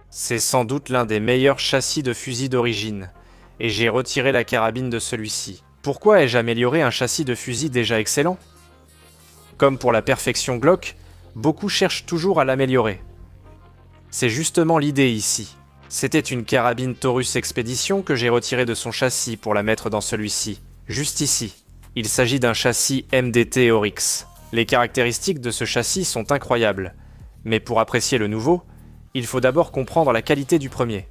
C'est sans doute l'un des meilleurs châssis de fusil d'origine, et j'ai retiré la carabine de celui-ci. Pourquoi ai-je amélioré un châssis de fusil déjà excellent? Comme pour la perfection Glock, beaucoup cherchent toujours à l'améliorer. C'est justement l'idée ici. C'était une carabine Taurus Expedition que j'ai retirée de son châssis pour la mettre dans celui-ci, juste ici. Il s'agit d'un châssis MDT Oryx. Les caractéristiques de ce châssis sont incroyables, mais pour apprécier le nouveau, il faut d'abord comprendre la qualité du premier.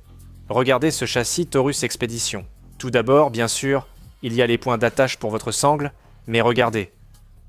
Regardez ce châssis Taurus Expedition. Tout d'abord, bien sûr, il y a les points d'attache pour votre sangle, mais regardez,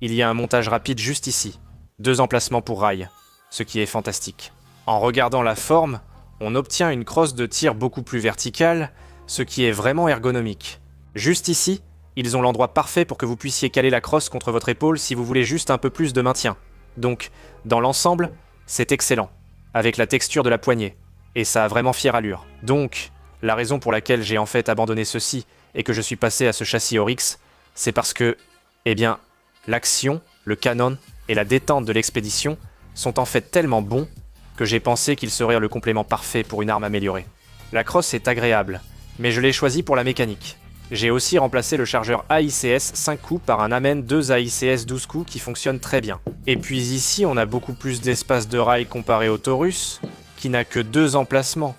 il y a un montage rapide juste ici. 2 emplacements pour rail, ce qui est fantastique. En regardant la forme, on obtient une crosse de tir beaucoup plus verticale, ce qui est vraiment ergonomique. Juste ici, ils ont l'endroit parfait pour que vous puissiez caler la crosse contre votre épaule si vous voulez juste un peu plus de maintien. Donc, dans l'ensemble, c'est excellent, avec la texture de la poignée, et ça a vraiment fière allure. Donc, la raison pour laquelle j'ai en fait abandonné ceci et que je suis passé à ce châssis Oryx, c'est parce que, eh bien, l'action, le canon et la détente de l'expédition sont en fait tellement bons que j'ai pensé qu'il serait le complément parfait pour une arme améliorée. La crosse est agréable, mais je l'ai choisie pour la mécanique. J'ai aussi remplacé le chargeur AICS 5 coups par un Amen 2 AICS 12 coups qui fonctionne très bien. Et puis ici, on a beaucoup plus d'espace de rail comparé au Taurus, qui n'a que 2 emplacements.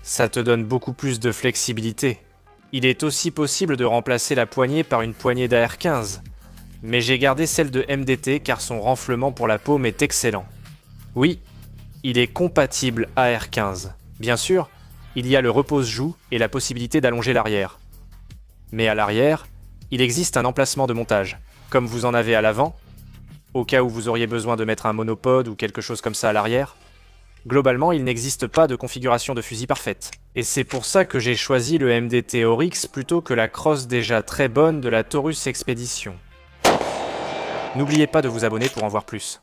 Ça te donne beaucoup plus de flexibilité. Il est aussi possible de remplacer la poignée par une poignée d'AR-15, mais j'ai gardé celle de MDT car son renflement pour la paume est excellent. Oui, il est compatible AR-15. Bien sûr, il y a le repose-joue et la possibilité d'allonger l'arrière. Mais à l'arrière, il existe un emplacement de montage, comme vous en avez à l'avant, au cas où vous auriez besoin de mettre un monopode ou quelque chose comme ça à l'arrière. Globalement, il n'existe pas de configuration de fusil parfaite. Et c'est pour ça que j'ai choisi le MDT Oryx plutôt que la crosse déjà très bonne de la Taurus Expedition. N'oubliez pas de vous abonner pour en voir plus.